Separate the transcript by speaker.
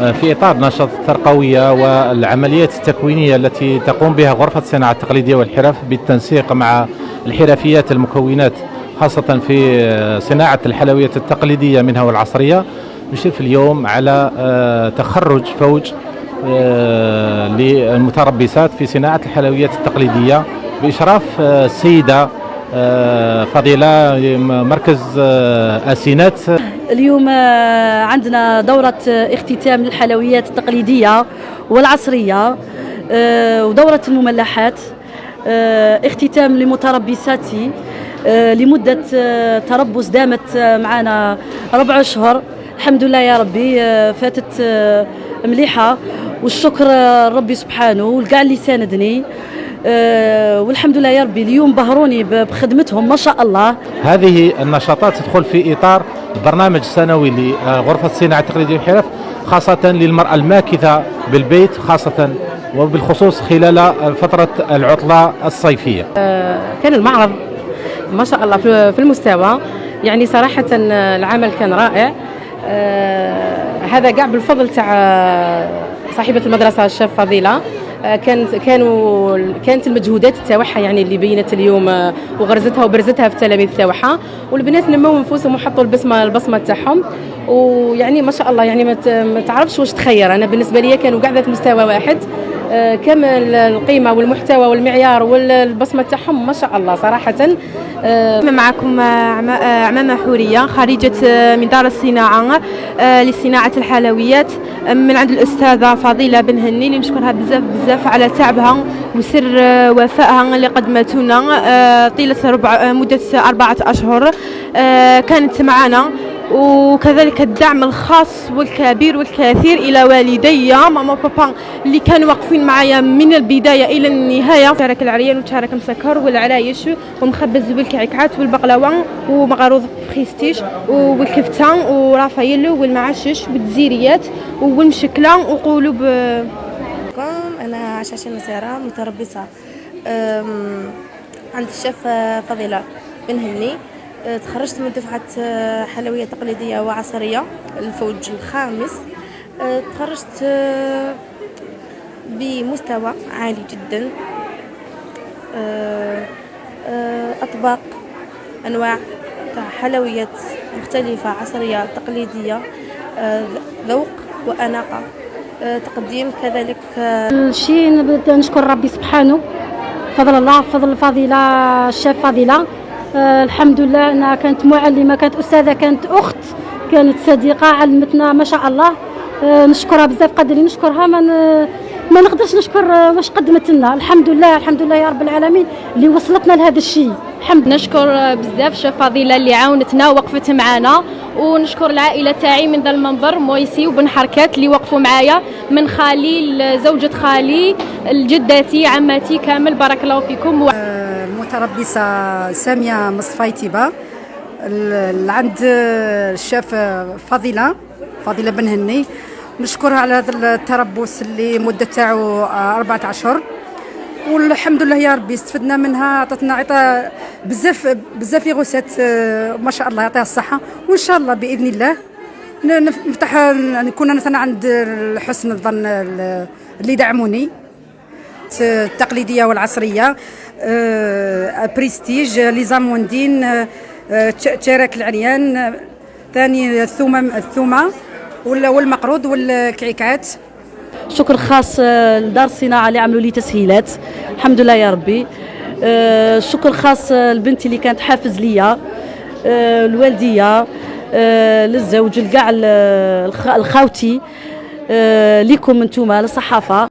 Speaker 1: في إطار النشاط الترقوية والعمليات التكوينية التي تقوم بها غرفة الصناعة التقليدية والحرف بالتنسيق مع الحرفيات المكونات خاصة في صناعة الحلويات التقليدية منها والعصرية، نشرف اليوم على تخرج فوج للمتربصات في صناعة الحلويات التقليدية بإشراف السيدة فضيلة مركز أسينات.
Speaker 2: اليوم عندنا دورة اختتام للحلويات التقليدية والعصرية ودورة المملحات، اختتام لمتربصاتي لمدة تربص دامت معنا 4 أشهر. الحمد لله يا ربي فاتت مليحة، والشكر ربي سبحانه والكاع اللي ساندني، والحمد لله يا ربي. اليوم بهروني بخدمتهم ما شاء الله.
Speaker 1: هذه النشاطات تدخل في إطار البرنامج السنوي لغرفة الصناعة التقليدية والحرف، خاصة للمرأة الماكثة بالبيت، خاصة وبالخصوص خلال فترة العطلة الصيفية.
Speaker 3: كان المعرض ما شاء الله في المستوى، يعني صراحة العمل كان رائع. هذا كاع بالفضل تاع صاحبة المدرسة الشيف فضيلة. كانت المجهودات تاعها يعني اللي بينت اليوم وغرزتها وبرزتها في التلاميذ تاعها، والبنات نموا انفسهم وحطوا البصمه تاعهم، ويعني ما شاء الله يعني ما تعرفش واش تخير. انا بالنسبه لي كانوا كاع في مستوى واحد، كامل القيمه والمحتوى والمعيار والبصمه تاعهم ما شاء الله صراحه.
Speaker 4: معكم عمامة حورية، خريجة من دار الصناعة لصناعة الحلويات من عند الأستاذة فضيلة بن هني، اللي نشكرها بزاف على تعبها وسر وفائها اللي قدمتونا طيلة مدة 4 أشهر. كانت معنا، وكذلك الدعم الخاص والكبير والكثير إلى والدي ماما وبابا اللي كانوا واقفين معايا من البداية إلى النهاية. شارك العريان وشارك مسكر والعرايش والمخبز والكعكات والبقلاوة ومغروض بريستيج والكفتة ورافايلو والمعشش والتزيريات والمشكلة وقلوب.
Speaker 5: أنا عشاشة نسارة متربصة عند الشيف فضيلة بن هني. تخرجت من دفعة حلويات تقليدية وعصرية الفوج الخامس. تخرجت بمستوى عالي جدا، أطباق أنواع حلويات مختلفة عصرية تقليدية، ذوق وأناقة تقديم كذلك.
Speaker 2: الشيء نبدا نشكر ربي سبحانه، فضل الله، فضل الفضيلة الشيف فضيلة. الحمد لله انها كانت معلمه، كانت استاذه، كانت اخت، كانت صديقه، علمتنا ما شاء الله. نشكرها بزاف، قادرين نشكرها، ما نقدرش نشكر واش قدمت لنا. الحمد لله الحمد لله يا رب العالمين اللي وصلتنا لهذا الشيء. الحمد لله.
Speaker 6: نشكر بزاف شيف فضيله اللي عاونتنا ووقفت معنا، ونشكر العائله تاعي من ذا المنبر، مويسي وبن حركات اللي وقفوا معايا، من خالي لزوجة خالي لجداتي عماتي كامل، بارك الله فيكم.
Speaker 7: متربصة سامية مصفاي تيبا عند الشيف فضيلة بن هني. نشكرها على هذا التربص اللي مدة تاعو 4 أشهر، والحمد لله يا ربي استفدنا منها. عطتنا بزاف لي غوسات ما شاء الله، يعطيها الصحة، وإن شاء الله بإذن الله نفتح نكون أنا عند حسن الظن اللي دعموني التقليدية والعصرية. بريستيج لي زاموندين، تشارك العريان، ثاني الثومة والمقروض والكعكات.
Speaker 2: شكر خاص لدار الصناعة اللي عملوا لي تسهيلات، الحمد لله يا ربي. شكر خاص لبنتي اللي كانت حافز ليا، الوالدية، للزوج، لكاع الخاوتي، ليكم انتوما للصحافة.